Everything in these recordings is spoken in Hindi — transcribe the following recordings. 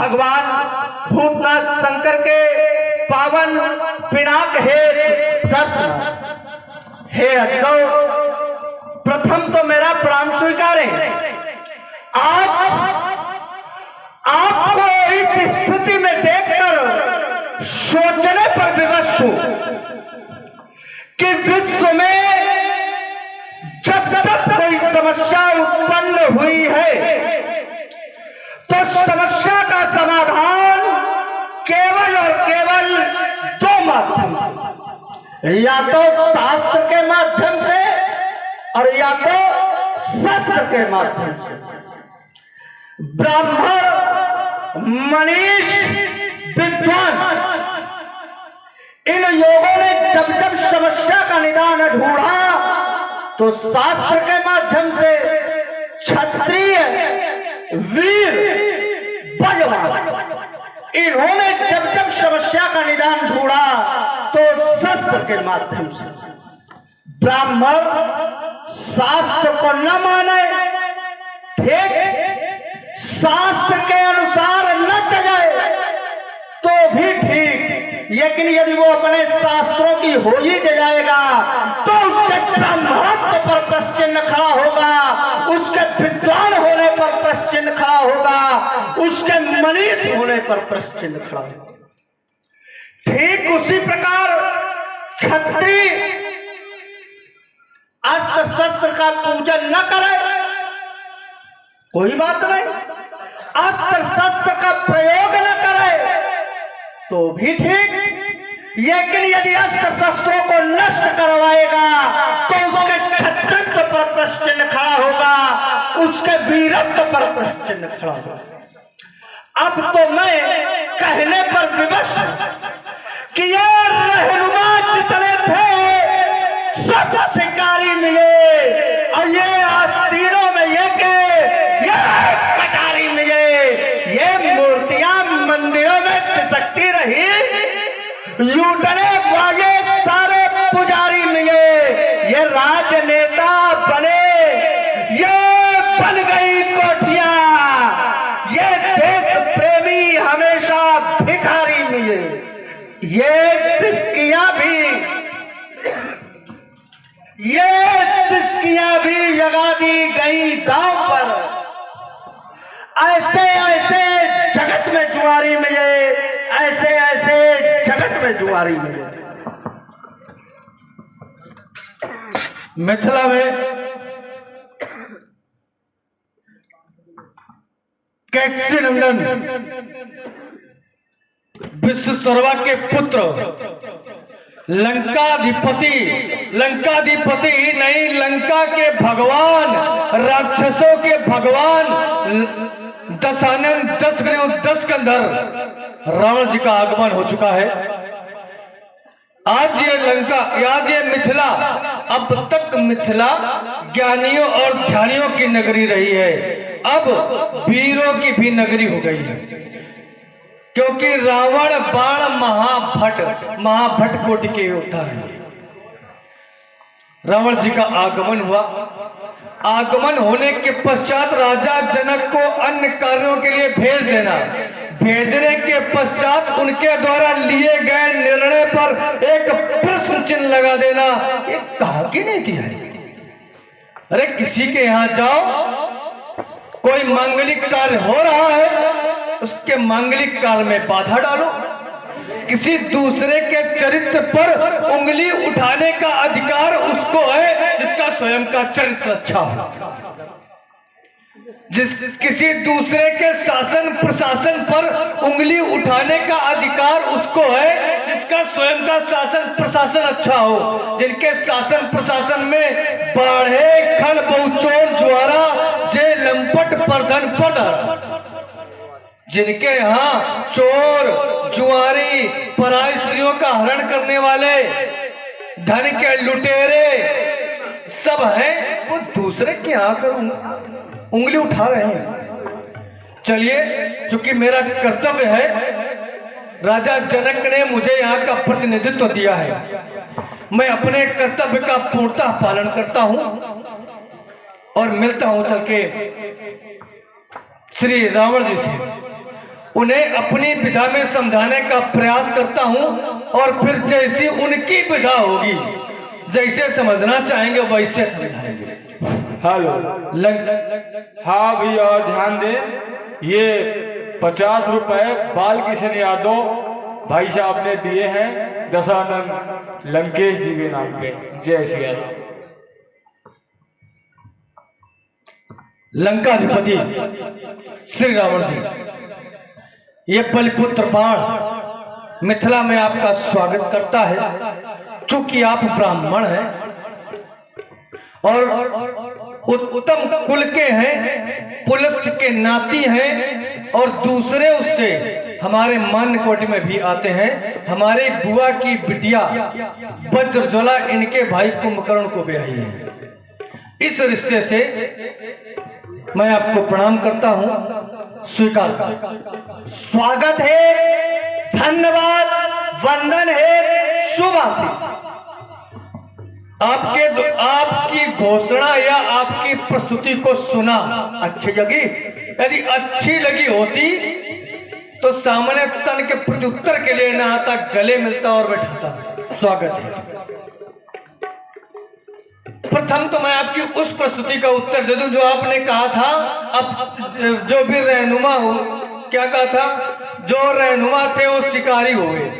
भगवान भूतनाथ शंकर के पावन पिनाक है दर्शन। हे अजगौ, प्रथम तो मेरा प्रणाम स्वीकारें। आपको इस स्थिति में देखकर सोचने पर विवश हूं कि विश्व में जब जब कोई समस्या उत्पन्न हुई है तो समस्या का समाधान केवल और केवल दो माध्यम से, या तो शास्त्र के माध्यम से और या तो शस्त्र के माध्यम से। ब्राह्मण, मनीष, विद्वान, इन लोगों ने जब जब समस्या का निदान ढूंढा तो शास्त्र के माध्यम से, क्षत्रिय, वीर, बलवान, इन्होंने जब जब समस्या का निदान ढूंढा तो शस्त्र के माध्यम से। ब्राह्मण शास्त्र को न माने, ठीक, शास्त्र के अनुसार न चले तो भी ठीक, लेकिन यदि वो अपने शास्त्रों की हो ही जाएगा तो उसके ब्राह्मणत्व पर प्रश्न खड़ा होगा, उसके विद्वान होने पर प्रश्न खड़ा होगा, उसके मनीष होने पर प्रश्न खड़ा होगा। ठीक उसी प्रकार क्षत्रिय अस्त्र शस्त्र का पूजन न करे, कोई बात नहीं, अस्त्र शस्त्र का प्रयोग न करे तो भी ठीक, लेकिन यदि अस्त्र शस्त्रों को नष्ट करवाएगा तो उसके क्षत्रित्व पर प्रश्न खड़ा होगा, उसके वीरत्व पर प्रश्न खड़ा होगा। अब तो मैं कहने पर विवश कि ये रहनुमा जितने थे सब शिकारी मिले और ये आस्तीनों में ये कटारी मिले, ये मूर्तियां मंदिरों में सिसकती रही, लूटने वाले सारे पुजारी मिले, ये राजनेता बने, ये बन गई कोठियां, ये देश प्रेमी हमेशा भिखारी मिले, ये सिस्कियां भी लगा दी गई दांव पर। ऐसे ऐसे जगत में जुआरी मिले, ऐसे ऐसे जगत में जुआरी मिले। मिथिला में कैक्सी नंदन विश्वशर्मा के पुत्र लंकाधिपति नहीं, लंका के भगवान, राक्षसों के भगवान, दशानन, दस कंधर रावण जी का आगमन हो चुका है। आज ये मिथिला, अब तक मिथिला ज्ञानियों और ध्यानियों की नगरी रही है, अब वीरों की भी नगरी हो गई है, क्योंकि रावण बाण महाभट कोटि के योद्धा है। रावण जी का आगमन हुआ, आगमन होने के पश्चात राजा जनक को अन्य कार्यों के लिए भेजने के पश्चात उनके द्वारा लिए गए निर्णय पर एक प्रश्न चिन्ह लगा देना, ये कहा की नीति है। अरे किसी के यहां जाओ, कोई मांगलिक कार्य हो रहा है, उसके मांगलिक कार्य में बाधा डालो। किसी दूसरे के चरित्र पर उंगली उठाने का अधिकार उसको है जिसका स्वयं का चरित्र अच्छा हो। किसी दूसरे के शासन प्रशासन पर उंगली उठाने का अधिकार उसको है जिसका स्वयं का शासन प्रशासन अच्छा हो। जिनके शासन प्रशासन में बाढ़े, खल, बहुचोर, जुआरा, जे लंपट, परधन, पदर, जिनके यहाँ चोर, जुआरी, पराई स्त्रियों का हरण करने वाले, धन के लुटेरे सब हैं, वो दूसरे के यहाँ कर उंगली उठा रहे हैं। चलिए, चूंकि मेरा कर्तव्य है, राजा जनक ने मुझे यहाँ का प्रतिनिधित्व दिया है, मैं अपने कर्तव्य का पूर्णतः पालन करता हूँ और मिलता हूँ चल के श्री रावण जी से। उन्हें अपनी विधा में समझाने का प्रयास करता हूं और फिर जैसी उनकी विधा होगी, जैसे समझना चाहेंगे वैसे समझाएंगे। हेलो। हाँ भैया, ध्यान दें, ये 50 रुपए बाल किशन यादव भाई साहब ने दिए हैं दशानंद लंकेश जी के नाम पे। जय श्री राम। लंकाधिपति श्री रावण जी, ये बलिपुत्र बाण मिथिला में आपका स्वागत करता है। चूंकि आप ब्राह्मण हैं और उत्तम कुल के हैं, पुलस्त के नाती हैं और दूसरे उससे हमारे मान्य कोटि में भी आते हैं। हमारे बुआ की बिटिया वज्रज्वाला इनके भाई कुंभकर्ण को ब्याही है। इस रिश्ते से मैं आपको प्रणाम करता हूं, स्वीकार करें। स्वागत है, धन्यवाद, वंदन है, शुभ आशीष। आपकी घोषणा या आपकी प्रस्तुति को सुना, अच्छी लगी? यदि अच्छी लगी होती तो सामने तन के प्रत्युत्तर के लिए ना आता, गले मिलता और बैठाता। स्वागत है। प्रथम तो मैं आपकी उस प्रस्तुति का उत्तर दे दूं जो आपने कहा था। अब जो भी रहनुमा हो, क्या कहा था? जो रहनुमा थे वो शिकारी हो गए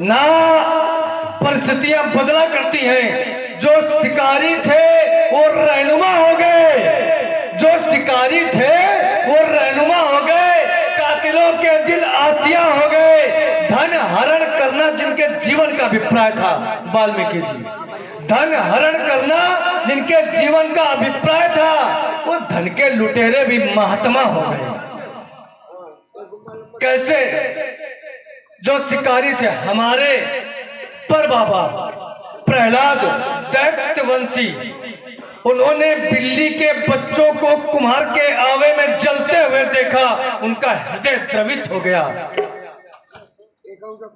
ना। परिस्थितियां बदला करती हैं। जो शिकारी थे वो रहनुमा हो गए, जो शिकारी थे वो रहनुमा हो गए, कातिलों के दिल आसिया हो गए। धन हरण करना जिनके जीवन का अभिप्राय था, वाल्मीकि जी, धन हरण करना जिनके जीवन का अभिप्राय था, वो धन के लुटेरे भी महात्मा हो गए। कैसे? जो शिकारी थे हमारे पर बाबा प्रहलाद दैत्यवंशी, उन्होंने बिल्ली के बच्चों को कुम्हार के आवे में जलते हुए देखा, उनका हृदय द्रवित हो गया।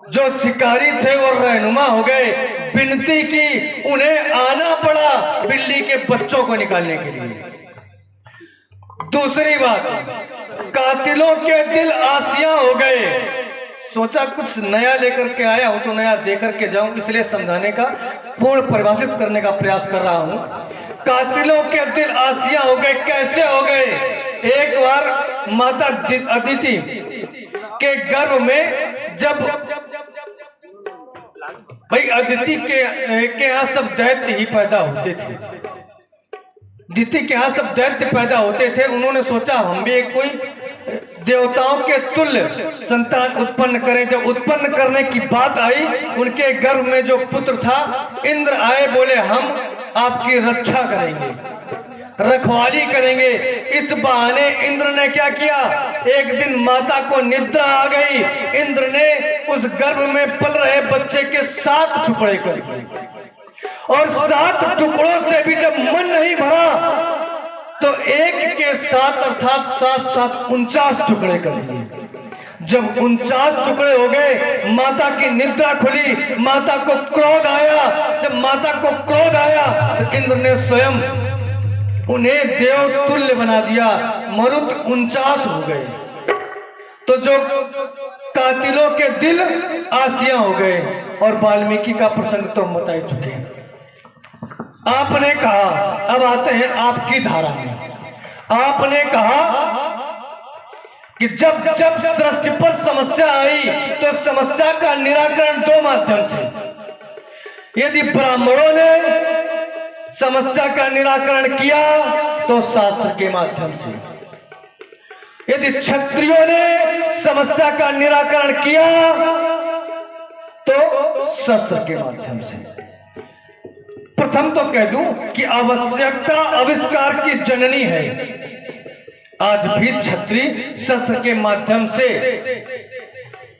जो शिकारी थे वो रहनुमा हो गए। विनती की, उन्हें आना पड़ा बिल्ली के बच्चों को निकालने के लिए। दूसरी बात, कातिलों के दिल आसिया हो गए। सोचा कुछ नया लेकर के आया हूं तो नया देकर के जाऊं, इसलिए समझाने का, पूर्ण परिभाषित करने का प्रयास कर रहा हूं। कातिलों के दिल आसिया हो गए। कैसे हो गए? एक बार माता अदिति के गर्भ में, जब भाई अदिति के यहाँ सब दैत्य ही पैदा होते थे, अदिति के यहाँ सब दैत्य पैदा होते थे। उन्होंने सोचा हम भी कोई देवताओं के तुल्य संतान उत्पन्न करें। जब उत्पन्न करने की बात आई, उनके गर्भ में जो पुत्र था, इंद्र आए, बोले हम आपकी रक्षा करेंगे, रखवाली करेंगे। इस बहाने इंद्र ने क्या किया? एक दिन माता को निद्रा आ गई, इंद्र ने उस गर्भ में पल रहे बच्चे के 7 टुकड़े कर दिए और 7 टुकड़ों से भी जब मन नहीं भरा तो एक के 7 अर्थात 7 49 टुकड़े कर दिए। जब 49 टुकड़े हो गए, माता की निद्रा खुली, माता को क्रोध आया। जब माता को क्रोध आया तो इंद्र ने स्वयं उन्हें देव तुल्य बना दिया, मरुत 49 हो गए। तो जो कातिलों के दिल आसिया हो गए। और वाल्मीकि का प्रसंग तो हम बता चुके हैं। आपने कहा, अब आते हैं आपकी धारा में। आपने कहा कि जब जब सृष्टि पर समस्या आई तो समस्या का निराकरण 2 माध्यम से। यदि ब्राह्मणों ने समस्या का निराकरण किया तो शास्त्र के माध्यम से, यदि क्षत्रियों ने समस्या का निराकरण किया तो शस्त्र के माध्यम से। प्रथम तो कह दूं कि आवश्यकता आविष्कार की जननी है। आज भी क्षत्रिय शस्त्र के माध्यम से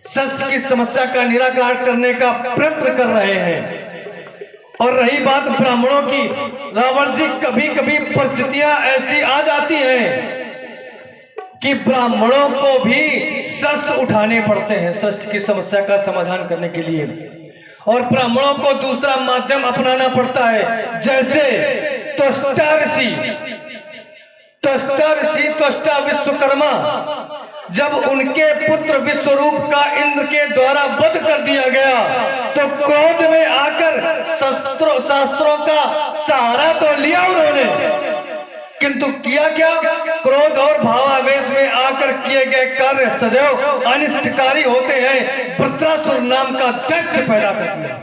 शस्त्र की समस्या का निराकरण करने का प्रयत्न कर रहे हैं। और रही बात ब्राह्मणों की, रावण जी कभी कभी परिस्थितियां ऐसी आ जाती हैं कि ब्राह्मणों को भी शस्त्र उठाने पड़ते हैं शस्त्र की समस्या का समाधान करने के लिए, और ब्राह्मणों को दूसरा माध्यम अपनाना पड़ता है। जैसे त्वष्टा ऋषि, त्वष्टा विश्वकर्मा जब उनके पुत्र विश्वरूप का इंद्र के द्वारा वध कर दिया गया तो क्रोध में आकर शास्त्रों का सहारा तो लिया उन्होंने, किंतु किया क्या? क्रोध और भावावेश में आकर किए गए कार्य सदैव अनिष्टकारी होते हैं। वृत्रासुर नाम का दैत्य पैदा कर दिया।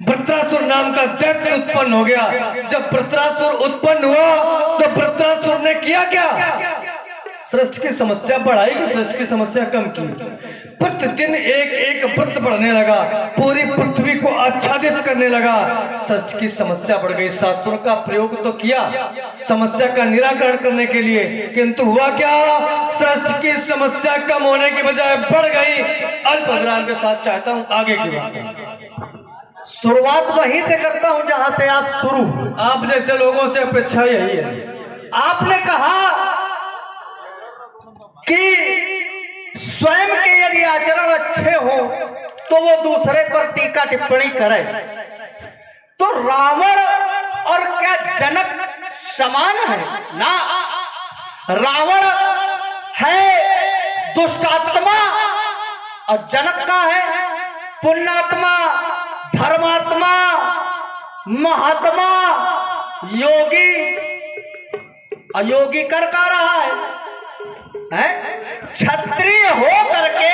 वृत्रासुर नाम का दैत्य उत्पन्न हो गया। जब वृत्रासुर उत्पन्न हुआ तो वृत्रासुर ने किया क्या? सृष्टि की समस्या बढ़ाई कि सृष्टि की समस्या कम की? प्रतिदिन एक एक व्रत बढ़ने लगा, पूरी पृथ्वी को आच्छादित करने लगा। सृष्टि की समस्या बढ़ गई। शास्त्रों का प्रयोग तो किया समस्या का निराकरण करने के लिए, किंतु हुआ क्या? सृष्टि की समस्या कम होने के बजाय बढ़ गई। अल्प विराम के साथ चाहता हूँ आगे की बात। शुरुआत वहीं से करता हूं जहां से आप शुरू। आप जैसे लोगों से अपेक्षा यही है। आपने कहा कि स्वयं के यदि आचरण अच्छे हो तो वो दूसरे पर टीका टिप्पणी करे, तो रावण और क्या जनक समान है ना? रावण है दुष्टात्मा और जनक का है पुण्यात्मा, धर्मात्मा, महात्मा, योगी। अयोगी कर का रहा है? क्षत्रिय हो करके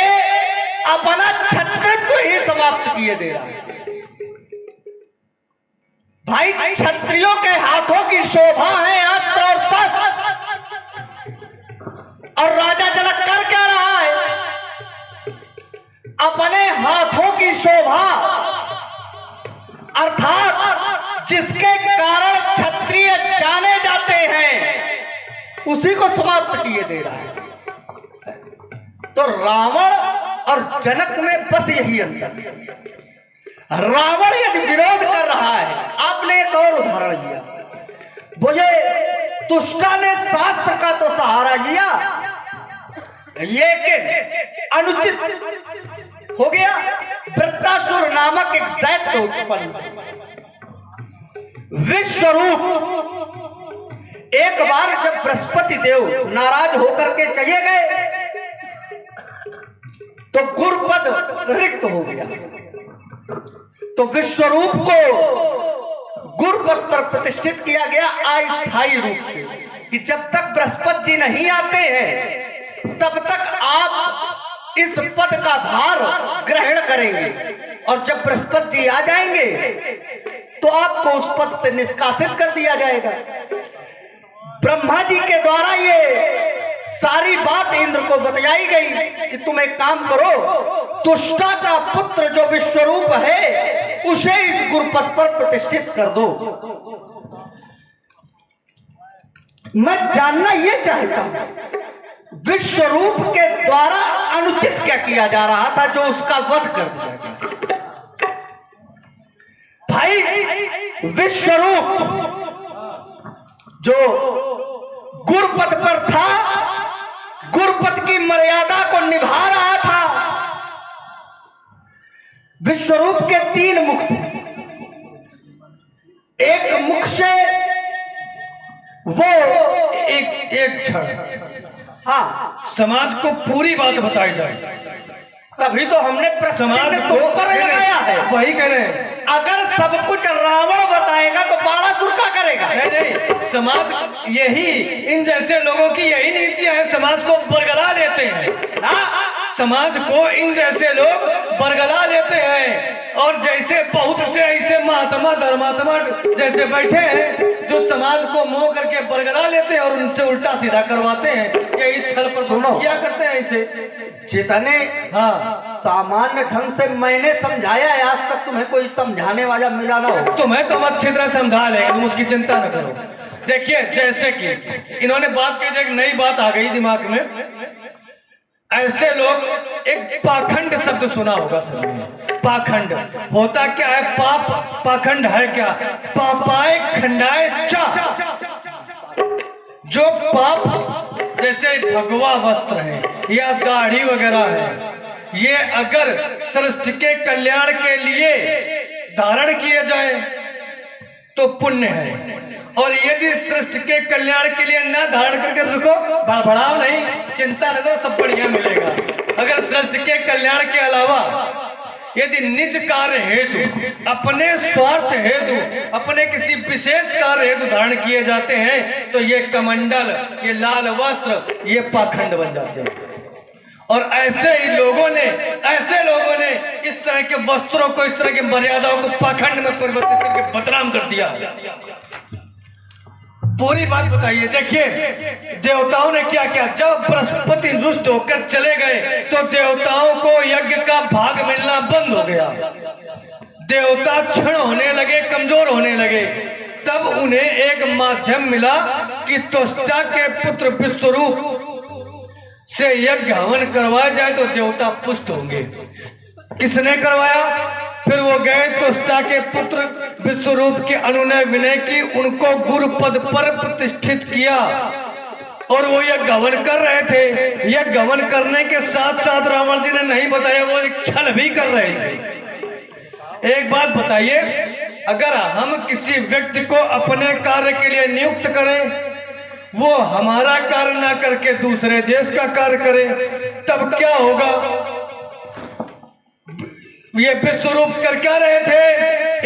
अपना क्षत्रित्व ही समाप्त किए दे रहा है। भाई क्षत्रियों के हाथों की शोभा है अस्त्र और शस्त्र, और राजा जनक कर क्या रहा है? अपने हाथों की शोभा अर्थात जिसके कारण क्षत्रिय जाने जाते हैं उसी को समाप्त किए दे रहा है। तो रावण और जनक में बस यही अंतर है। रावण यदि विरोध कर रहा है, आपने एक और उदाहरण लिया, बोले तुष्टा ने शास्त्र का तो सहारा लिया, लेकिन अनुचित हो गया। वृत्रासुर नामक एक दैत्य उत्पन्न, विश्वरूप। एक बार जब बृहस्पति देव नाराज होकर के चले गए तो गुरुपद रिक्त हो गया। तो विश्वरूप को गुरुपद पर प्रतिष्ठित किया गया अस्थायी रूप से, कि जब तक बृहस्पति जी नहीं आते हैं तब तक आप इस पद का भार ग्रहण करेंगे, और जब बृहस्पति जी आ जाएंगे तो आपको उस पद से निष्कासित कर दिया जाएगा। ब्रह्मा जी के द्वारा ये सारी बात इंद्र को बताई गई कि तुम एक काम करो, तुष्टा का पुत्र जो विश्वरूप है उसे इस गुरुपद पर प्रतिष्ठित कर दो। मैं जानना यह चाहता हूं विश्वरूप के द्वारा अनुचित क्या किया जा रहा था जो उसका वध कर दिया गया। भाई विश्वरूप जो गुरुपद पर था, गुरुपद की मर्यादा को निभा रहा था। विश्वरूप के 3 मुख थे। एक मुख से वो एक क्षण हाँ, समाज को पूरी बात बताई जाए, तभी तो हमने समाज प्रश्न को पर लगाया है। वही कह रहे हैं। अगर सब कुछ रावण बताएगा तो बाणासुर क्या करेगा? नहीं, समाज यही, इन जैसे लोगों की यही नीतियां हैं, समाज को बरगला लेते हैं ना। समाज को इन जैसे लोग बरगला लेते हैं, और जैसे बहुत से ऐसे महात्मा धर्मात्मा जैसे बैठे हैं जो समाज को मोह करके बरगला लेते हैं और उनसे उल्टा सीधा करवाते हैं। यही छल पर किया करते हैं ऐसे। जितने सामान्य ढंग से मैंने समझाया है, आज तक तुम्हें कोई समझाने वाला मिला ना हो। तुम्हें तो अच्छी तरह समझा लेंगे, तुम उसकी चिंता न करो। देखिए, जैसे कि इन्होंने बात की, एक नई बात आ गई दिमाग में। ऐसे लोग, एक पाखंड शब्द सुना होगा सबने। पाखंड होता क्या है? पाप पाखंड है क्या? पापाए खंडाए चा। जो पाप जैसे भगवा वस्त्र है या दाढ़ी वगैरह है, ये अगर सृष्टि के कल्याण के लिए धारण किए जाए तो पुण्य है, और यदि सृष्टि के कल्याण के लिए न धारण करके रुको, बढ़ाओ नहीं, चिंता न करो, सब बढ़िया मिलेगा। अगर सृष्टि के कल्याण के अलावा यदि निज कार्य हेतु, अपने स्वार्थ हेतु, अपने किसी विशेष कार्य हेतु धारण किए जाते हैं तो ये कमंडल, ये लाल वस्त्र, ये पाखंड बन जाते हैं। और ऐसे लोगों ने इस तरह के वस्त्रों को, इस तरह की मर्यादाओं को पाखंड में परिवर्तित करके बदनाम कर दिया। पूरी बात बताइए। देखिए देवताओं ने क्या किया। जब बृहस्पति रुष्ट होकर चले गए तो देवताओं को यज्ञ का भाग मिलना बंद हो गया। देवता क्षण होने लगे, कमजोर होने लगे। तब उन्हें एक माध्यम मिला कि त्वष्टा के पुत्र विश्वरूप से यज्ञ हवन करवाया जाए तो देवता पुष्ट होंगे। किसने करवाया? फिर वो गए त्वष्टा के पुत्र विश्वरूप के अनुनय विनय की, उनको गुरु पद पर प्रतिष्ठित किया और वो यज्ञ हवन कर रहे थे। यज्ञ हवन करने के साथ साथ रावण जी ने नहीं बताया, वो एक छल भी कर रहे थे। एक बात बताइए, अगर हम किसी व्यक्ति को अपने कार्य के लिए नियुक्त करें, वो हमारा कार्य ना करके दूसरे देश का कार्य करे, तब क्या होगा? ये विश्वरूप कर क्या रहे थे?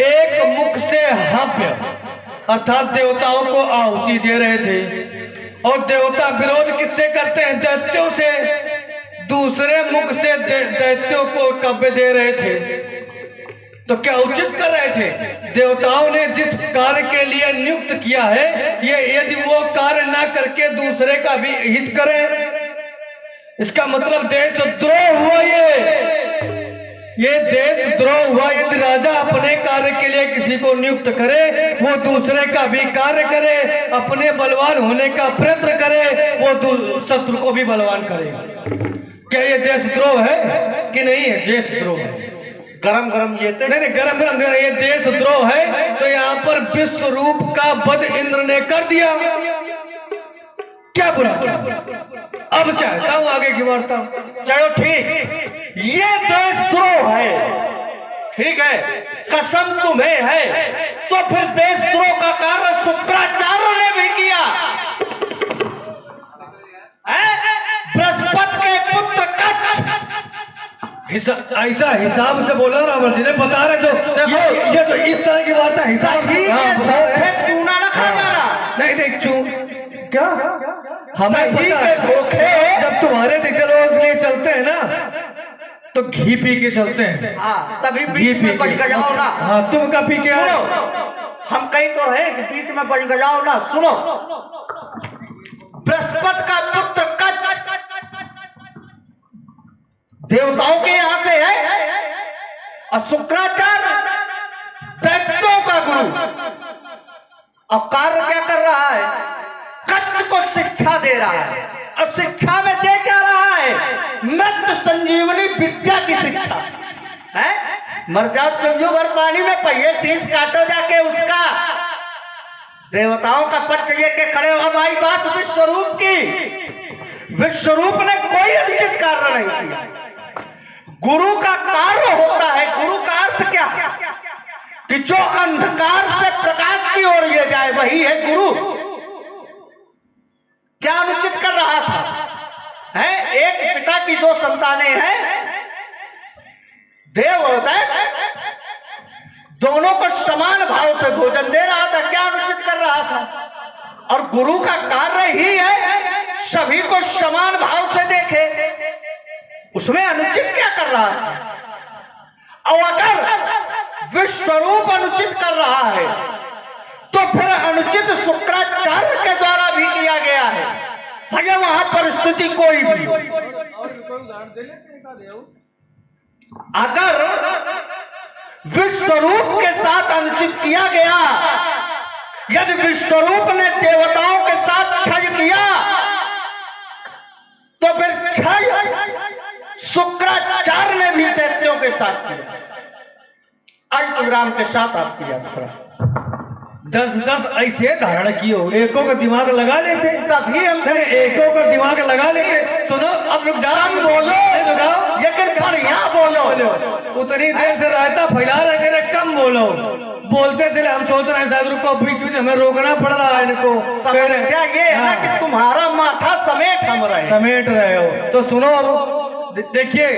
एक मुख से हव्य अर्थात देवताओं को आहुति दे रहे थे। और देवता विरोध किससे करते हैं? दैत्यों से। दूसरे मुख से दैत्यों को कब्य दे रहे थे। तो क्या उचित कर रहे थे? देवताओं ने जिस कार्य के लिए नियुक्त किया है, ये यदि वो कार्य ना करके दूसरे का भी हित करें, इसका मतलब देशद्रोह हुआ। ये देशद्रोह हुआ। यदि राजा अपने कार्य के लिए किसी को नियुक्त करे, वो दूसरे का भी कार्य करे, अपने बलवान होने का प्रयत्न करे, वो शत्रु को भी बलवान करेगा। क्या ये देशद्रोह है कि नहीं है? देशद्रोह है। गरम गरम ये नहीं, गरम गरम ये देशद्रोह है। तो यहाँ पर विश्वरूप का वध इंद्र ने कर दिया। क्या बुरा किया? अब चाहता हूं आगे की वार्ता। चलो ठीक, ये देशद्रोह है, ठीक है, कसम तुम्हें है। तो फिर देशद्रोह का कार्य शुक्राचार्य ने भी किया। बृहस्पति के पुत्र कच्छ। ऐसा हिसाब से बोला रावण जी ने, बता रहे तो ये तो इस तरह की वार्ता हिसाब चूना ना खा जाना। नहीं क्या हमें पता है, जब तुम्हारे जैसे लोग लिए चलते हैं ना तो घी पी के चलते हैं। हाँ, तभी बीच में बज गजाओ ना। हाँ, तुम का पी के आओ। हम कहीं तो है कि बीच में बज गजाओ ना। सुनो, बृहस्पति का पुत्र कच्छ देवताओं के यहां से है और शुक्राचार्य दैत्यों का गुरु। अब कार्य क्या कर रहा है? कच्छ को शिक्षा दे रहा है। और शिक्षा में दे क्या रहा है? मृत संजीवनी विद्या की शिक्षा है। मर जाओ चुंजू भर पानी में, पहिए शीश काटो जाके उसका। देवताओं का पक्ष ये के खड़े हो। अब आई बात विश्वरूप की। विश्वरूप ने कोई अनुचित कार्य नहीं किया। गुरु का कार्य होता है, गुरु का अर्थ क्या? कि जो अंधकार से प्रकाश की ओर ले जाए, वही है गुरु। क्या अनुचित कर रहा था? है एक पिता की दो संतानें हैं, देव और दैत्य, दोनों को समान भाव से भोजन दे रहा था। क्या अनुचित कर रहा था? और गुरु का कार्य ही है सभी को समान भाव से देखे। उसमें अनुचित क्या कर रहा है? और अगर विश्वरूप अनुचित कर रहा है तो फिर अनुचित शुक्राचार्य के द्वारा भी किया गया है। भैया वहां परिस्थिति कोई भी हो, अगर विश्वरूप के साथ अनुचित किया गया, यदि विश्वरूप ने देवताओं के साथ क्षय किया तो फिर क्षय शुक्राचार्य ने भी दैत्यों के साथ किया। आज राम के साथ आप किया थोड़ा 10-10 ऐसे धारण किए हो, एको का दिमाग लगा लेते। तभी हम एको का दिमाग लगा लेते। सुनो, अब रुक जाओ, बोलो, रुकाओ, लेकिन बढ़िया बोलो। बोलो, उतनी देर से रायता फैला रहे थे, कम बोलो। बोलते थे, हम सोच रहे हैं शायद रुको, बीच बीच हमें रोकना पड़ रहा है इनको। समस्या ये है ना कि तुम्हारा माथा समेट रहे हो। तो सुनो, अब देखिए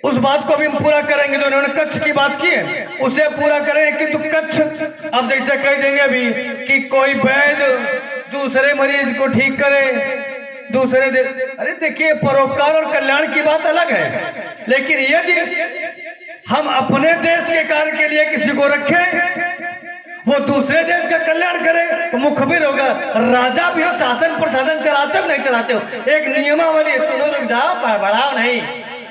उस बात को भी हम पूरा करेंगे जो इन्होंने कच्छ की बात की है, उसे पूरा करेंगे कि तू कच्छ। अब जैसे कह देंगे अभी कि कोई वैद्य दूसरे मरीज को ठीक करे, दूसरे दे, अरे देखिए परोपकार और कल्याण की बात अलग है, लेकिन यदि हम अपने देश के कार्य के लिए किसी को रखें, वो दूसरे देश का कल्याण करे तो मुखबिर होगा। राजा भी हो, शासन प्रशासन चलाते हो नहीं चलाते हो, एक नियमावली सुनो, रुक जाओ, बढ़ाओ नहीं,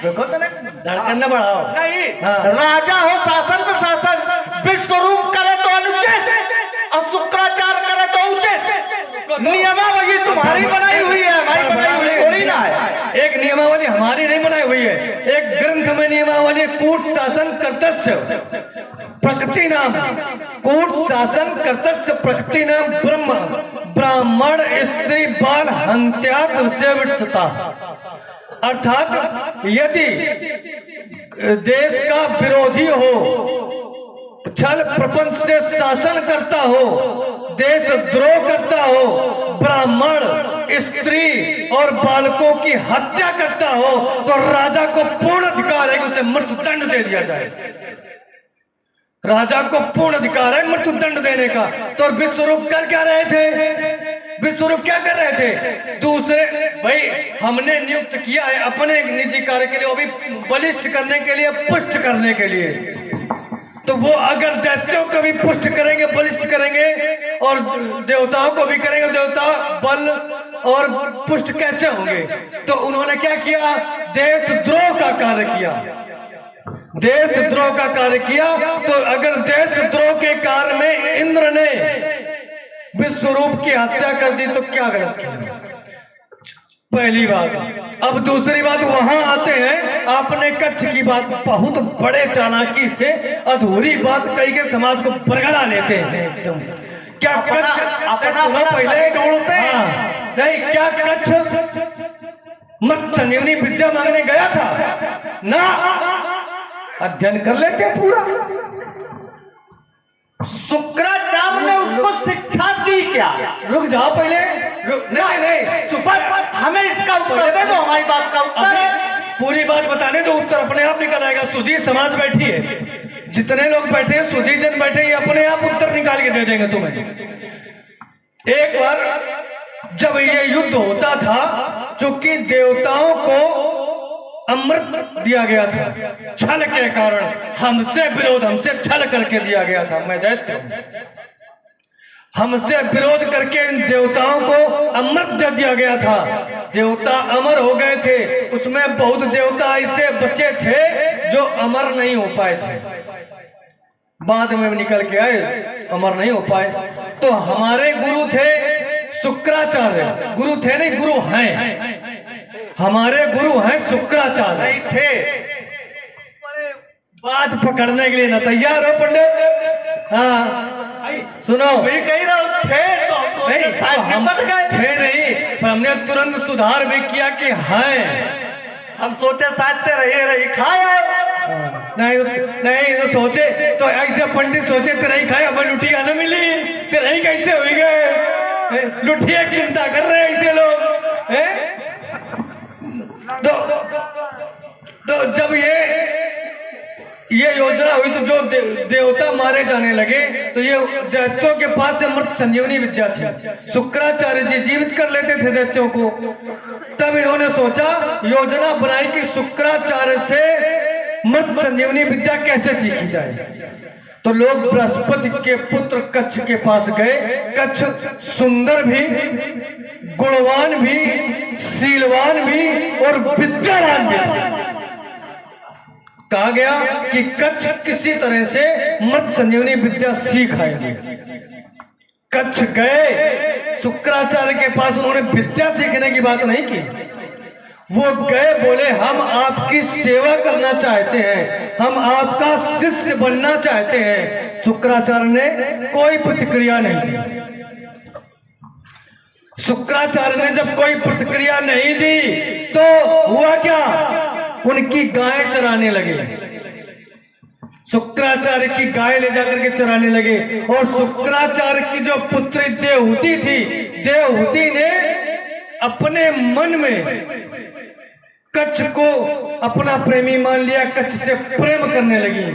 रुको तो धड़कन न बढ़ाओ नहीं। हाँ। राजा हो, शासन प्रशासन, विश्वरूप करे तो अनुचित और शुक्राचार करे तो उचित। नियमावली तुम्हारी बनाई हुई है, हमारी बनाई हुई थोड़ी ना है। एक नियमावली हमारी नहीं बनाई हुई है, एक ग्रंथ में नियमावली कूट शासन कर्तव्य प्रकृति नाम, कूट शासन कर्तव्य प्रकृति नाम ब्रह्म ब्राह्मण स्त्री बाल हंत्यात विषयता। अर्थात यदि देश का विरोधी हो, छल प्रपंच से शासन करता हो, देश द्रोह करता हो, ब्राह्मण स्त्री और बालकों की हत्या करता हो, तो राजा को पूर्ण अधिकार है कि उसे मृत्युदंड दे दिया जाए। राजा को पूर्ण अधिकार है मृत्युदंड देने का। तो विश्वरूप कर क्या रहे थे? विश्वरूप क्या कर रहे थे? दूसरे भाई हमने नियुक्त किया है अपने निजी कार्य के लिए, वो भी बलिष्ठ करने के लिए, पुष्ट करने के लिए। तो वो अगर दैत्यों को भी पुष्ट करेंगे, बलिष्ठ करेंगे, और देवताओं को भी करेंगे, देवता बल और पुष्ट कैसे होंगे? तो उन्होंने क्या किया? देशद्रोह का कार्य किया, देशद्रोह का कार्य किया। तो अगर देशद्रोह के कार्य में इंद्र ने विश्वरूप की हत्या कर दी तो क्या गलत किया? पहली बात। अब दूसरी बात, वहां आते हैं, आपने कच्छ की बात बहुत बड़े चालाकी से अधूरी बात कही के समाज को बरगला लेते हैं एकदम। क्या कच्छ अपना पहले ढूंढते हैं? नहीं, क्या कच्छ मत संजीवनी विद्या मांगने गया था ना? अध्ययन कर लेते पूरा। शुक्राचार्य ने उसको शिक्षा दी क्या? रुक जाओ पहले, नहीं सुपर, हमें इसका उत्तर दे दो, हमारी बात का उत्तर है। पूरी बात बताने दो, उत्तर अपने आप निकल आएगा। सुधी समाज बैठी है, जितने लोग बैठे हैं, सुधी जन बैठे हैं, ये अपने आप उत्तर निकाल के दे देंगे तुम्हें। एक बार जब ये युद्ध होता था, चूंकि देवताओं को अमृत दिया गया था, छल के कारण हमसे विरोध, हमसे छल करके दिया गया था। मैं दैत्य हूं, हमसे विरोध करके इन देवताओं को अमृत दे दिया गया था। देवता अमर हो गए थे, उसमें बहुत देवता ऐसे बचे थे जो अमर नहीं हो पाए थे, बाद में निकल के आए, अमर नहीं हो पाए। तो हमारे गुरु थे शुक्राचार्य, गुरु थे नहीं, गुरु हैं, हमारे गुरु हैं शुक्राचार्य। नहीं थे, बात पकड़ने के लिए ना तैयार हो पंडित? हाँ सुनो, वही कह रहा हूं, थे तो नहीं, हम थे नहीं, पर हमने तुरंत सुधार भी किया कि हैं। हम सोचे साथ रही खाए, नहीं तो सोचे, तो ऐसे पंडित सोचे तेरा ही खाए, हमें लुटिया न मिली, तेरा ही कैसे हो गए? लुटिया की चिंता कर रहे हैं ऐसे लोग हैं। तो जब ये योजना हुई तो जो देवता मारे जाने लगे, तो ये दैत्यों के पास से मृत संजीवनी विद्या थी। शुक्राचार्य जी जीवित कर लेते थे दैत्यों को। तब इन्होंने सोचा, योजना बनाई कि शुक्राचार्य से मृत संजीवनी विद्या कैसे सीखी जाए। तो लोग बृहस्पति के पुत्र कच्छ के पास गए। कच्छ सुंदर भी, गुणवान भी, शीलवान भी और विद्यावान भी। कहा गया कि कच्छ किसी तरह से मृत संजीवनी विद्या सीख आएगी। कच्छ गए शुक्राचार्य के पास, उन्होंने विद्या सीखने की बात नहीं की, वो गए, बोले हम आपकी सेवा करना चाहते हैं, हम आपका शिष्य बनना चाहते हैं। शुक्राचार्य ने कोई प्रतिक्रिया नहीं दी। शुक्राचार्य ने जब कोई प्रतिक्रिया नहीं दी तो हुआ क्या? उनकी गाय चराने लगे। शुक्राचार्य की गाय ले जाकर के चराने लगे। और शुक्राचार्य की जो पुत्री देवहूति थी, देवहूति ने अपने मन में कच्छ को अपना प्रेमी मान लिया, कच्छ से प्रेम करने लगी।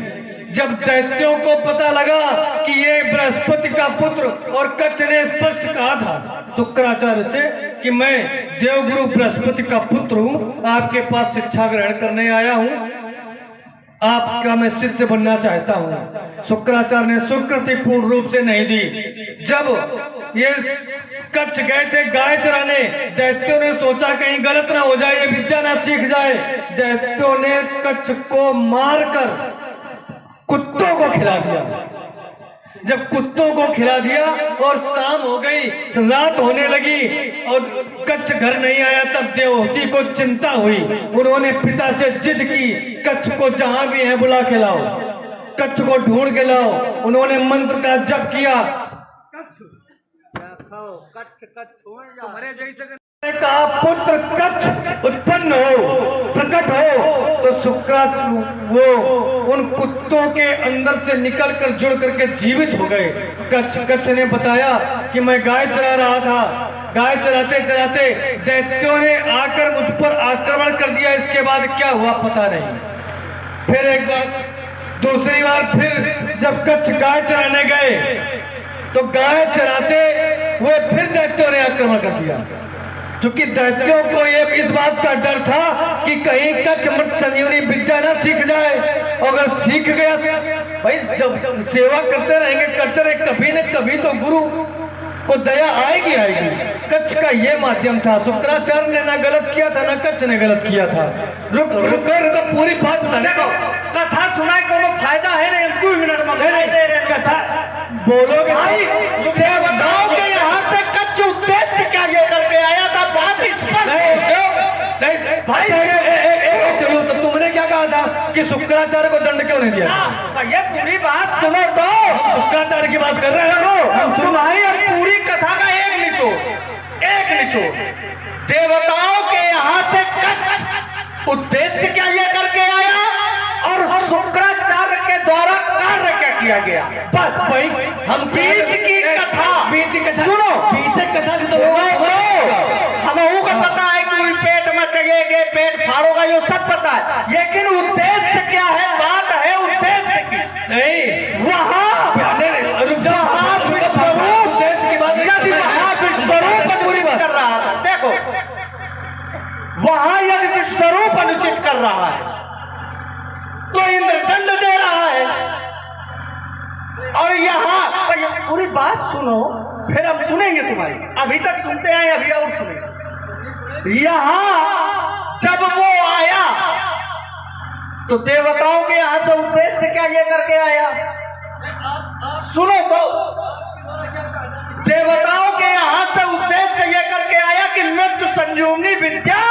जब दैत्यों को पता लगा कि ये बृहस्पति का पुत्र, और कच्छ ने स्पष्ट कहा था शुक्राचार्य से कि मैं देवगुरु बृहस्पति का पुत्र हूं, आपके पास शिक्षा ग्रहण करने आया हूं, आपका मैं शिष्य बनना चाहता हूं। शुक्राचार्य ने स्वीकृति पूर्ण रूप से नहीं दी। जब ये कच्छ गए थे गाय चराने, दैत्यों ने सोचा कहीं गलत ना हो जाए, ये विद्या ना सीख जाए। दैत्यों ने कच्छ को मारकर कुत्तों को खिला दिया। जब कुत्तों को खिला दिया और शाम हो गई, रात होने लगी और कच्छ घर नहीं आया, तब देवहूति को चिंता हुई। उन्होंने पिता से जिद की, कच्छ को जहां भी है बुला के लाओ, कच्छ को ढूंढ के लाओ। उन्होंने मंत्र का जप किया। कहा पुत्र कच्छ उत्पन्न हो, प्रकट हो। तो शुक्राचार्य वो उन कुत्तों के अंदर से निकलकर जुड़ करके जीवित हो गए। कच्छ ने बताया कि मैं गाय चरा रहा था, गाय चराते चराते दैत्यों ने आकर मुझ पर आक्रमण कर दिया। इसके बाद क्या हुआ पता नहीं। फिर एक बार, दूसरी बार फिर जब कच्छ गाय चराने गए तो गाय चराते हुए फिर दैत्यों ने आक्रमण कर दिया। क्योंकि दैत्यों को ये इस बात का डर था कि कहीं कच्छ मृत संजीवनी विद्या ना सीख जाए। अगर सीख गया, भाई जब सेवा करते रहेंगे, करते रहे, कभी न कभी तो गुरु को दया आएगी आएगी। कच्छ का ये माध्यम था। शुक्राचार्य ने ना गलत किया था, ना कच्छ ने गलत किया था। रुक पूरी बात बता। देखो कथा सुनाए को फायदा है नहीं, 2 मिनट में दे रहे कथा बोलोगे भाई। देवताओं के यहाँ से कच्छ उद्देश्य क्या लेकर के आया था, बात भाई। चलो तो तुमने क्या कहा था कि शुक्राचार्य को दंड क्यों नहीं दिया? ये पूरी बात सुनो तो। शुक्राचार्य की बात कर रहे हो तुम्हारी पूरी कथा का एक निचोड़। देवताओं के यहाँ से कच्छ उद्देश्य क्या लेकर के आया और शुक्राचार्य के द्वारा कार्य क्या किया गया, बस भाई। हम बीच की कथा सुनो, पीछे कथा से तो हमहू को पता है कि पेट में चलेगे, पेट फाड़ोगा, ये सब पता है, लेकिन उद्देश्य क्या है, बात है उद्देश्य की। नहीं वहाँ उद्देश्य की बात, यदि वहाँ विश्वरूप पूरी बात कर रहा था, देखो वहाँ यदि विश्वरूप अनुचित कर रहा है तो इंद्र दंड दे रहा है। और यहाँ पूरी बात सुनो, फिर हम सुनेंगे तुम्हारी। अभी तक सुनते आए, अभी और सुनेंगे। यहाँ जब वो आया तो देवताओं के यहाँ से उद्देश्य क्या लेकर के आया, सुनो तो। देवताओं के यहाँ से उद्देश्य लेकर के आया कि मृत्यु संजीवनी विद्या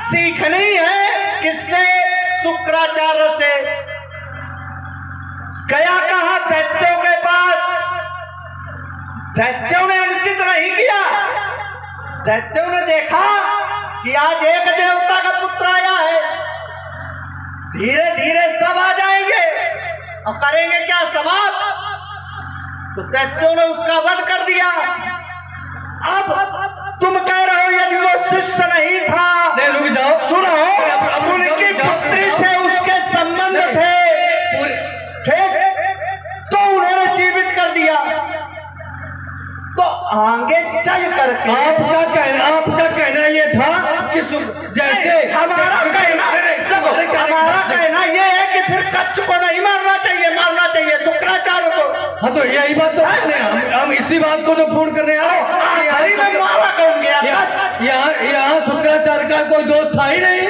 सीखनी है। किससे? शुक्राचार्य से। गया कहा? दैत्यों के पास। दैत्यों ने अनुचित नहीं किया। दैत्यों ने देखा कि आज एक देवता का पुत्र आया है, धीरे धीरे सब आ जाएंगे और करेंगे क्या समाप्त। तो दैत्यों ने उसका वध कर दिया। अब तुम कह रहे हो यदि वो शिष्य नहीं था, नहीं रुक जाओ, सुनो, उनकी पुत्री से उसके संबंध थे, तो उन्होंने जीवित कर दिया। तो आगे चल करके आपका कहना ये था कि जैसे हमारा कहना ये है कि फिर कच्छ को नहीं मारना चाहिए शुक्राचार्य को। हाँ तो यही बात तो हम इसी बात को जो पूर्ण करने आए। मारा कौन गया? यहाँ शुक्राचार्य का कोई दोस्त था ही नहीं।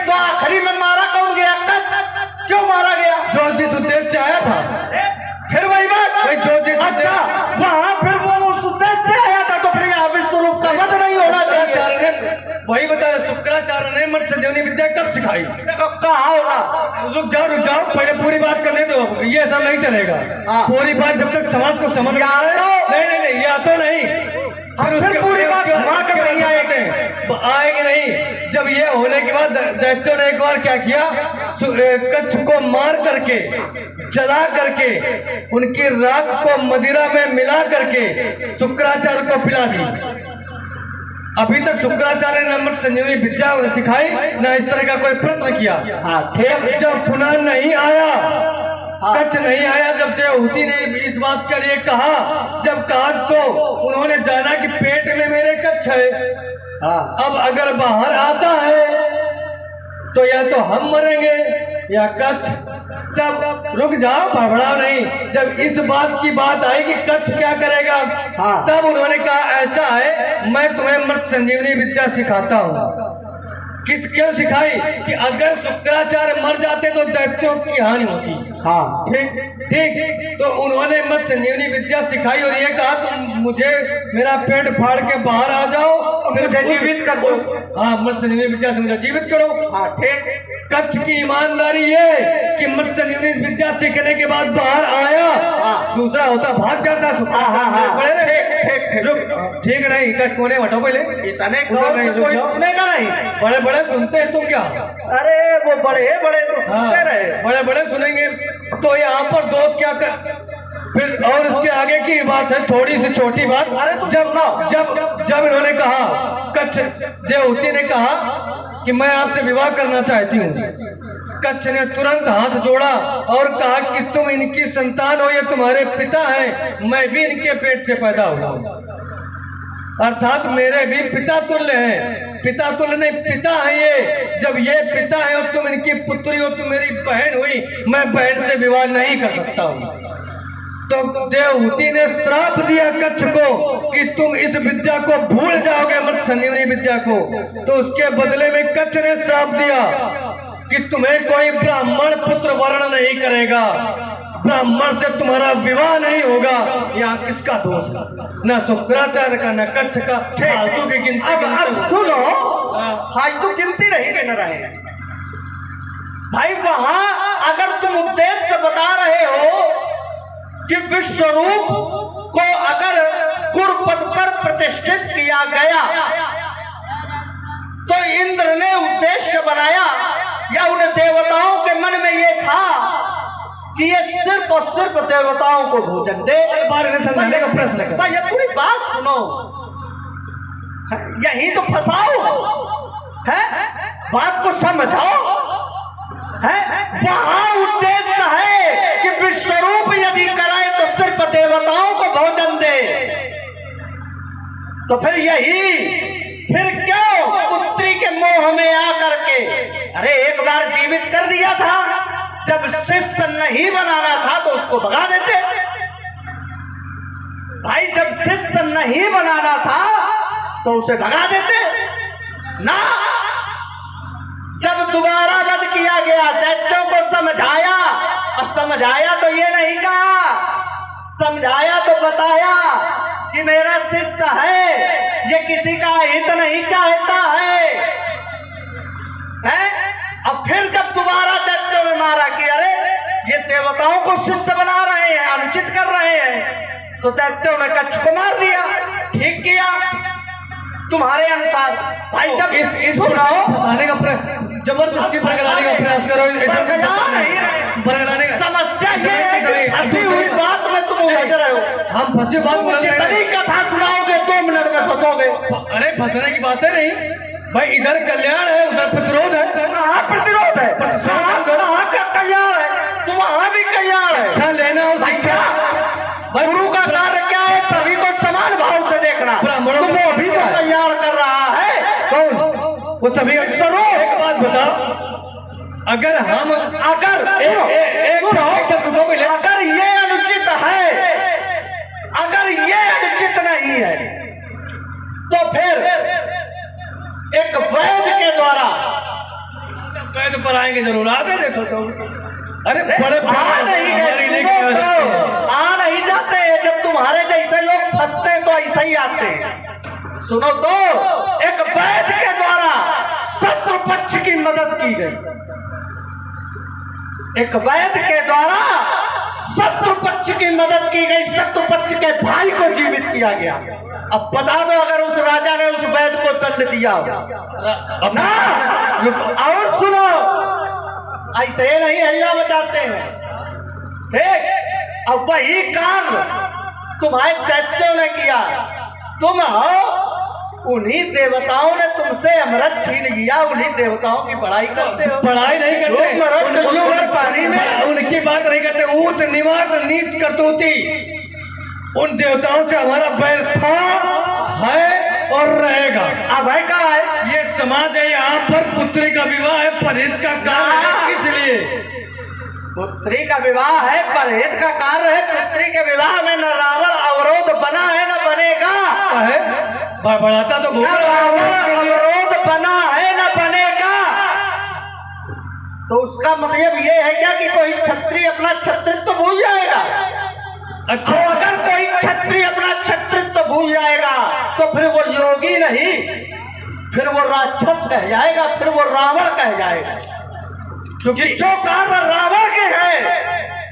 तो आखिरी में मारा कौन गया? क्यों मारा गया? जो जिस उद्देश्य से आया था। फिर वही बात, जो जिस वहाँ फिर वो उस उद्देश्य से आया था, तो फिर यहाँ विश्वरूप का वध नहीं होना चाहिए। वही बता रहे, शुक्राचार्य ने मृत संजीवनी विद्या कब सिखाई? कहा होगा? रुक जाओ, पहले पूरी बात करने दो। ये सब नहीं चलेगा। पूरी बात जब तक समाज को समझ नहीं, या तो नहीं, फिर पूरी बात वहां कब नहीं आएंगे। आएंगे नहीं। जब ये होने के बाद दैत्यों ने एक बार क्या किया, कच्छ को मार करके, जला करके, उनकी राख को मदिरा में मिला करके शुक्राचार्य को पिला दी। अभी तक शुक्राचार्य ने अमृत संजीवनी विद्या सिखाई ना, इस तरह का कोई प्रयत्न किया। हाँ ठीक। जब पुनः नहीं आया, कच्छ नहीं आया, जब देवहूति ने इस बात के लिए कहा, जब कहा तो उन्होंने जाना कि पेट में मेरे कच्छ है। अब अगर बाहर आता है तो या तो हम मरेंगे या कच्छ। तब रुक जाओ, भड़बड़ाओ नहीं। जब इस बात की बात आई कि कच्छ क्या करेगा, तब उन्होंने कहा ऐसा है, मैं तुम्हें अमृत संजीवनी विद्या सिखाता हूँ। क्यों सिखाई कि अगर शुक्राचार्य मर जाते तो दैत्यों की हानि होती। हाँ ठीक ठीक। तो उन्होंने मत संजीवनी विद्या सिखाई और ये कहा तुम मुझे मेरा पेट फाड़ के बाहर आ जाओ, मुझे जीवित कर दो। हाँ, मत संजीवनी विद्या से मुझे जीवित करो। हाँ ठीक। कच्छ की ईमानदारी ये कि मत संजीवनी विद्या सीखने के बाद बाहर आया, दूसरा होता भाग जाता। ठीक नहीं, कोने हटो पहले, इतने कोई सुनेगा नहीं। बड़े बड़े सुनते हैं तुम क्या? अरे वो बड़े बड़े तो सुनते रहे, बड़े बड़े सुनेंगे। तो यहाँ पर दोस्त क्या कर, फिर और इसके आगे की बात है, थोड़ी सी छोटी बात। जब जब जब इन्होंने कहा, कच्छ देवहूति ने कहा कि मैं आपसे विवाह करना चाहती हूँ, कच्छ ने तुरंत हाथ जोड़ा और कहा कि तुम इनकी संतान हो, ये तुम्हारे पिता हैं, मैं भी इनके पेट से पैदा हुआ हूँ, अर्थात मेरे भी पिता तुल्य हैं। पिता तुल्य नहीं, पिता है ये। जब ये पिता है और तुम इनकी पुत्री हो, तुम मेरी बहन हुई, मैं बहन से विवाह नहीं कर सकता हूँ। तो देवहूति ने श्राप दिया कच्छ को कि तुम इस विद्या को भूल जाओगे, अमृत संजीवनी विद्या को। तो उसके बदले में कच्छ ने श्राप दिया कि तुम्हें कोई ब्राह्मण पुत्र वर्ण नहीं करेगा, ब्राह्मण से तुम्हारा विवाह नहीं होगा। यहाँ किसका दोष है? न शुक्राचार्य का, न कच्छ का। फालतू की गिनती। अब सुनो, फालतू गिनती रही कि न रहे भाई। वहां अगर तुम उद्देश्य से बता रहे हो कि विश्वरूप को अगर कुरपद पर प्रतिष्ठित किया गया, तो इंद्र ने उद्देश्य बनाया या उन देवताओं के मन में ये था कि ये सिर्फ और सिर्फ देवताओं को भोजन दे। बारे में समझने का प्रश्न कर, ये पूरी बात सुनो, यही तो फंसाओ है, बात को समझाओ है। वहां उद्देश्य है कि विश्वरूप यदि कराए तो सिर्फ देवताओं को भोजन दे। तो फिर फिर क्यों पुत्री के मोह में आकर के, अरे एक बार जीवित कर दिया था, जब शिष्य नहीं बनाना था तो उसको भगा देते भाई। जब शिष्य नहीं बनाना था तो उसे भगा देते ना। जब दोबारा वध किया गया, दैत्यों को समझाया, और समझाया तो ये नहीं कहा, समझाया तो बताया कि मेरा शिष्य है, ये किसी का हित नहीं चाहता है? अब फिर जब दोबारा दैत्यों ने मारा कि अरे ये देवताओं को शिष्य बना रहे हैं, अनुचित कर रहे हैं, तो दैत्यों ने कच्छ को मार दिया। ठीक किया तुम्हारे अनुसार भाई। जब इस फंसाने का जबरदस्ती बरगलाने का प्रयास करो, बरगलाने का समस्या ये है कि फंसी हुई बात में तुम उलझ रहे हो। हम फंसी बात बोल रहे हैं, जितनी कथा सुनाओगे 2 मिनट में फंसोगे। अरे फंसने की बात है नहीं भाई, इधर कल्याण है, उधर प्रतिरोध है। कहाँ प्रतिरोध है? कहाँ का कल्याण है? तुम वहां भी कल्याण है। अच्छा लेना और शिक्षा, गुरु का कार्य क्या है? सभी को समान भाव से देखना। ब्राह्मणों तुम वो भी तो कल्याण कर रहा है। कौन? वो सभी। एक बात बताओ, अगर हम अगर ये अनुचित है, अगर ये अनुचित नहीं है, तो फिर एक वैद्य के द्वारा, वैद्य पर आएंगे जरूर, आगे देखो तो। अरे बड़े आ नहीं जाते। जब तुम्हारे जैसे लोग फंसते हैं तो ऐसे ही आते हैं। सुनो तो, एक वैद्य के द्वारा शत्रु पक्ष की मदद की गई। एक वैद्य के द्वारा शत्रु पक्ष की मदद की गई, शत्रु पक्ष के भाई को जीवित किया गया। अब बता दो अगर उस राजा ने उस वैद्य को दंड दिया हो ना। और सुनो, ऐसे नहीं हल्ला मचाते हैं, ठीक? अब वही काम तुम्हारे दैत्यों ने किया। तुम हो, उन्हीं देवताओं ने तुमसे अमृत छीन लिया, उन्हीं देवताओं की बड़ाई करते हो। पढ़ाई नहीं करते, पानी में उनकी बात नहीं करते। ऊंच निवास नीच करतूती, उन देवताओं से हमारा बैर था, है और रहेगा। अब है कहा है, ये समाज है, यहाँ पर पुत्री का विवाह है, परहेज का काम है, इसलिए पुत्री का विवाह है, परहेज का कार्य है। पुत्री के विवाह में न रावण अवरोध बना है न बनेगा। है बढ़ाता तो रावण अवरोध बना है न बनेगा। तो उसका मतलब ये है क्या कि कोई क्षत्रिय अपना क्षत्रित्व तो भूल जाएगा? अच्छा, तो अगर कोई क्षत्रिय अपना क्षत्रित्व तो भूल जाएगा तो फिर वो योगी नहीं, फिर वो राक्षस कह जाएगा, फिर वो रावण कह जाएगा। क्योंकि जो कार्य रावण के है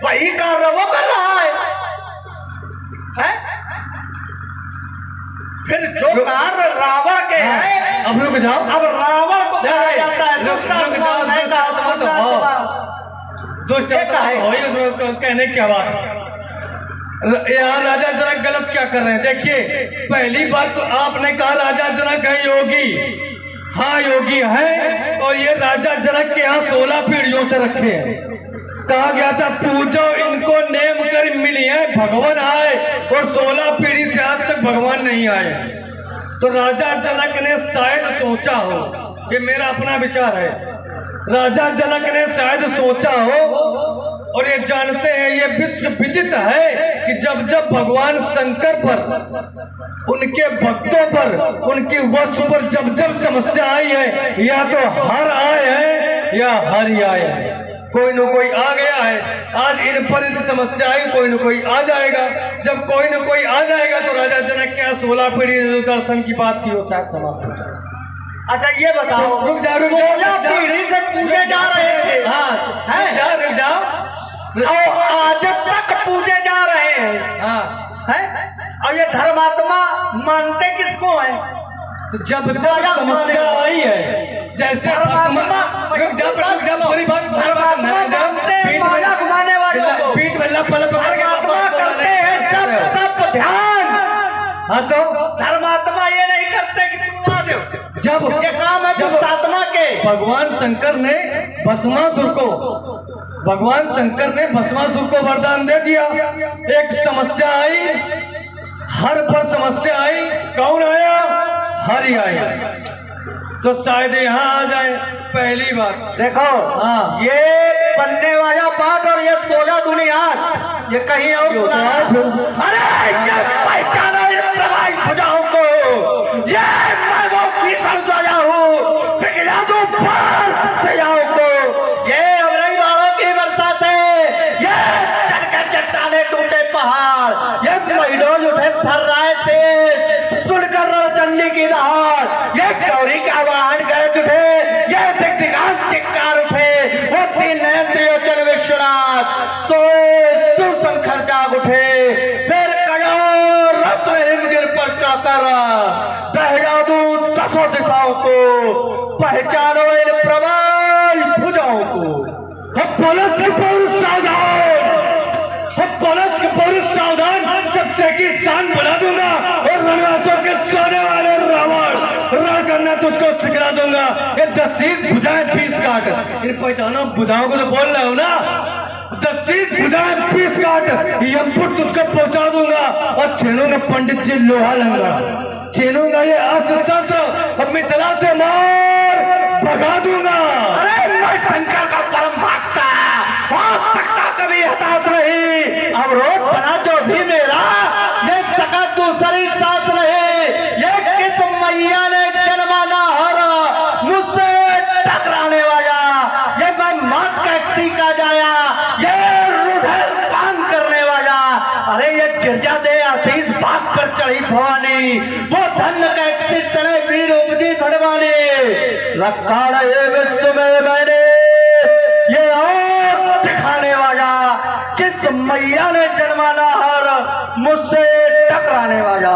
वही कार्य वो कर रहा है? फिर जो कार्य रावण के है, अब रुक जाओ, अब रावण को कहा जाता है दुष्ट कहने क्या बात है? यहाँ राजा जनक गलत क्या कर रहे हैं? देखिए, पहली बात तो आपने कहा राजा जनक है योगी। हाँ योगी है, और ये राजा जनक के यहाँ 16 पीढ़ियों से रखे हैं। कहा गया था पूजो इनको, नेम कर मिली है, भगवान आए, और 16 पीढ़ी से आज तक भगवान नहीं आए। तो राजा जनक ने शायद सोचा हो, ये मेरा अपना विचार है, राजा जनक ने शायद सोचा हो, और ये जानते हैं, ये विश्व विदित है कि जब जब भगवान शंकर पर, उनके भक्तों पर, उनकी वस्तु पर जब जब समस्या आई है, या तो हर आए हैं या हरि आए हैं, कोई न कोई आ गया है। आज इन पर समस्या आई, कोई न कोई आ जाएगा। जब कोई न कोई आ जाएगा तो राजा जनक क्या 16 पीढ़ी दर्शन की बात थी वो शायद समाप्त हो जाए। अच्छा ये बताओ, रुक जाओ, 16 पीढ़ी से पूजे जा रहे थे, हाँ रुक जाओ, और आज तक पूजे जा रहे हैं, हाँ, और ये धर्मात्मा मानते किसको है? तो जब जब समस्या आई है, जैसे पूरी बात माला घुमाने वालों को पीठ में करते हैं जब तब ध्यान। हाँ तो धर्मात्मा ये नहीं करते कि तुम आ जाओ, जब ये काम है दुष्ट आत्मा के। भगवान शंकर ने भस्मासुर को वरदान दे दिया। एक समस्या आई, हर पर समस्या आई, कौन आया? हरि आया। तो शायद यहाँ आ जाए। पहली बात देखो, हाँ, ये बनने वाला बात और ये 16 दुनिया ये कहीं और सुना है। अरे ये पहचाना ये प्रभाई भुजाओं को, ये मैं वो भीषण राजा हूँ, पिघला दूं पार सयाओं को। ये अमरई वालों की बरसात है, ये चढ़ चट्टाने टूटे पहाड़, ये महीनों उठे थर्राए से सुनकर रणचंडी की दहाड़, ये गौरी का वाहन गए उठे, ये दिग्दिगांत चिक्कार उठे, वो तीन नयन त्रिलोचन विश्वनाथ सो शंकर जाग उठे। फिर कयोर रत्न हिमगिर पर चढ़कर दहला दूं 10 दिशाओं को, पहचानो इन प्रबल भुजाओं को। पुलिस के पुरुष सावधान, पुलिस के पुरुष सावधान, सबसे की शान बढ़ा दूंगा और रणवासों के सोने वाले रावण रण करना तुझको सिखला दूंगा। ये 10 भुजाएं 20 काट, इन पहचानो भुजाओं को तो बोल रहे हो ना, 10 भुजाएं 20 काट, यमपुर तुझको पहुंचा दूंगा। और छेनों का पंडित जी लोहा लंगा, छेनों का ये अस्त्र शस्त्र अब मिथिला से मार भगा दूंगा। अरे मैं शंकर का परम भक्त हो सकता कभी हताश नहीं, अब रोज बना जो भी मेरा, ये सका दूसरी सांस रहे। ये किस मैया ने जन्माना हरा, मुझसे टकराने वाला, ये मैं मात का सीखा जाया, ये रुधिर पान करने वाला। अरे ये गिरजा दे आशीष बात पर चढ़ी भवानी, वो धन का तने वीर उपजी धनवानी, रखा रहे विश्व में मैंने ये और दिखाने वाला कि किस मैया ने जन्माना और मुझसे टकराने वाला।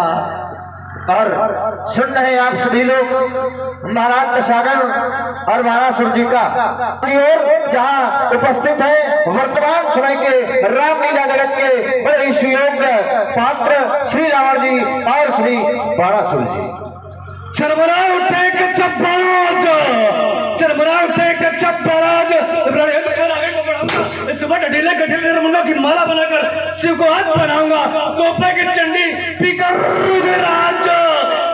और सुन रहे आप सभी लोग महाराज दशानन और महारासुर जी का और जहाँ उपस्थित है वर्तमान समय के रामलीला जगत के बड़े ही सुयोग्य पात्र श्री रावण जी और श्री महारासुर जी। चरमरा उठे कच्चा पराज, चरमरा उठे कच्चा पराज। इस सुबह ढीले गठे मुंडों की माला बनाकर शिव को हाथ बनाऊंगा। कोपे की चंडी पीकर रुद्राज,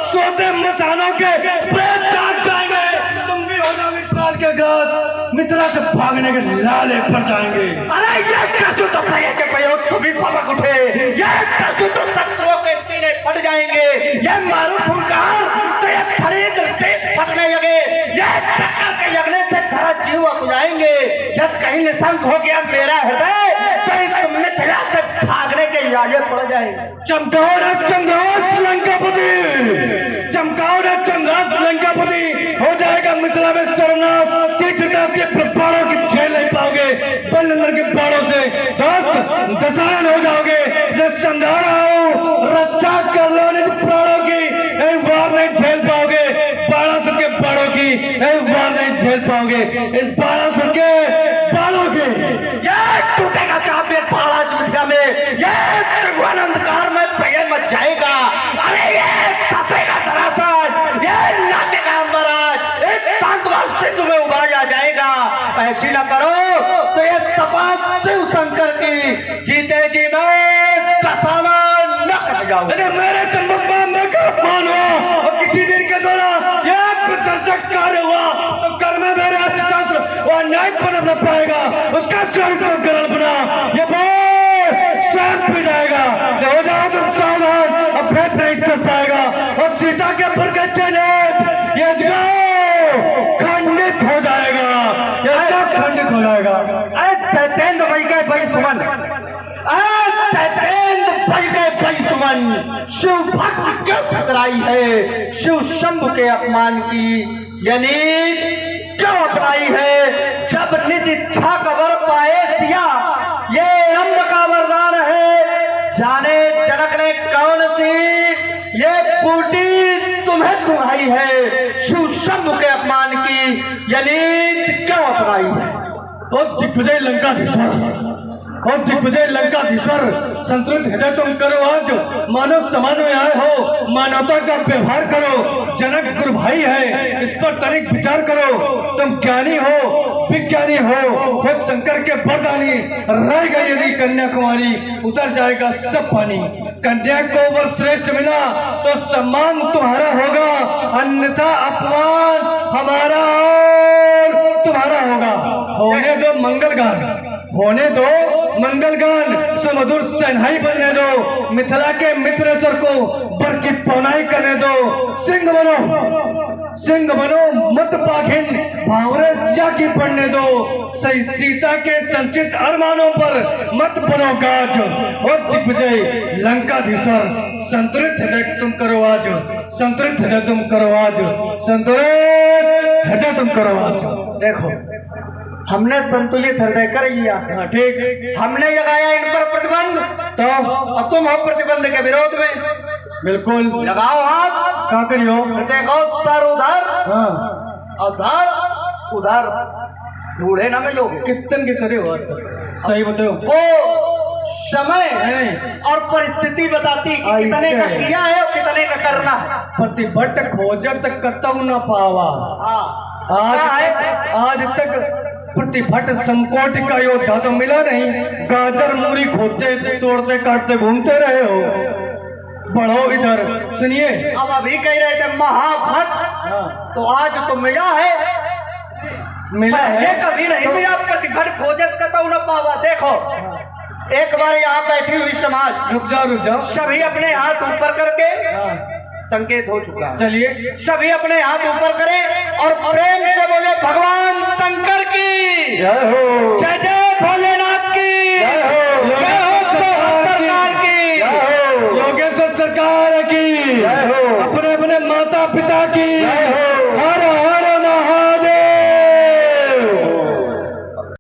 सोते मसानों के प्रेत जाग जाएंगे। तुम भी हो जाओ मित्राल के ग्रास, मित्रा से भागने के लाले पर जाएंगे। अरे ये कसू तो के प्रयोग सभी फपक उठे, ये कसू तो शत्रुओं के सीने फट जाएंगे। ये मारू फुंकार तो ये फरीद से फटने लगे, ये टक्कर के लगने से धरा जीव उड़ जाएंगे। जब कहीं निशंक हो गया मेरा हृदय तो इस मिथिला से भागने के लाले पड़ जाएंगे। चमकाओ रे चंद्रास लंकापति, चमकाओ रे चंद्रास लंकापति। हो जाएगा मिथिला में सर्वनाश, तीर्थता के बाणों की झेल नहीं पाओगे। बलनंदन के बाणों से दोस्त दशानन हो जाओगे। समझा रहा हूँ, रक्षा कर लो निज प्राणों की, वार नहीं झेल पाओगे। बाणासुर के बाणों की वार नहीं झेल पाओगे। इन बाणासुर के बाणों की ये टूटेगा चापे पहाड़ा जुटा में, ये त्रिभुवन अंधकार में प्रगे मच जाएगा। अरे ये फंसेगा दरअसल, ये नाचेगा महाराज, एक शांतवार सिंधु में उबार आ जाएगा। ऐसी न करो तो ये सपा शिव शंकर की जीते जी में दशाना न कर जाओ। अरे मेरे सम्मुख में मैं का मान हुआ और किसी दिन के दौरान यह प्रदर्शक कार्य हुआ तो कर में मेरे शास्त्र और न्याय पर न पाएगा। उसका स्वयं को गरल बना, ये बोल स्वयं पी जाएगा। हो जाओ तुम सावधान, अब भेद नहीं चल पाएगा। और सीता के पर के चनेत ये जगह खंडित हो जाएगा, ये जगह खंडित हो जाएगा। तेंद्र भाई के भाई सुमन, तेंद्र भाई के भाई सुमन, शिव भक्त क्यों ठुकराई है? शिव शंभु के अपमान की यानी क्यों अपनाई है? जब निज इच्छा का वर पाए सिया, ये अम्ब का वरदान है। जाने जनक ने कौन सी ये बूटी तुम्हें सुनाई है? शिव शंभु के अपमान की यानी क्यों अपनाई है? और दिग्विजय लंकाधीश्वर, और दिग्विजय लंकाधीश्वर, संतुलित हृदय तुम करो। आज मानव समाज में आए हो, मानवता का व्यवहार करो। जनक गुरु भाई है, इस पर तनिक विचार करो। तुम ज्ञानी हो, विज्ञानी हो, वो शंकर के वरदानी। रह गई यदि कन्याकुमारी, उतर जाएगा सब पानी। कन्या को वर श्रेष्ठ मिला तो सम्मान तुम्हारा होगा, अन्यथा अपमान हमारा और तुम्हारा होगा। होने दो मंगलगान, होने दो मंगलगान, सुमधुर सन्हाई बनने दो। मिथिला के मित्रेश्वर को बर की पौनाई करने दो। सिंह बनो, सिंह बनो, मत पाखिन भावरे सिया की पढ़ने दो। सीता के संचित अरमानों पर मत बनो गाज। और दिग्विजय लंकाधीश्वर, संतुलित हृदय तुम करो आज, संतुलित हृदय तुम करो आज, संतुलित हृदय तुम करो आज। देखो हमने संतुलित हृदय कर लिया, ठीक, हमने लगाया इन पर प्रतिबंध, तो अब तुम हो प्रतिबंध के विरोध में। बिल्कुल लगाओ हाथ, क्या करियो? देखो सर उधर, हाँ, उधर उधर, बूढ़े न मिलोगे। कितन के करे हो? सही बताओ। वो समय नहीं, और परिस्थिति बताती कि कितने का किया है और कितने का करना है। प्रतिभट खोजत कतऊ न पावा। आज तक प्रतिभट संकोट का योद्धा तो मिला नहीं। गाजर मूरी खोदते तोड़ते काटते घूमते रहे हो। बढ़ो इधर, सुनिए। अब अभी कह रहे थे महाभट, तो आज तो मिला है, मिला है, कभी नहीं मिला। प्रतिभट खोजत कतऊ न पावा। देखो एक बार यहाँ बैठी हुई समाज, रुक जाओ, सभी अपने हाथ ऊपर करके, संकेत हो चुका है। चलिए सभी अपने हाथ ऊपर करें और प्रेम से बोले भगवान शंकर की जय हो, जय जय भोलेनाथ की जय हो, जय हो, सरकार की जय हो, योगेश्वर सरकार की जय हो, अपने अपने माता पिता की जय हो।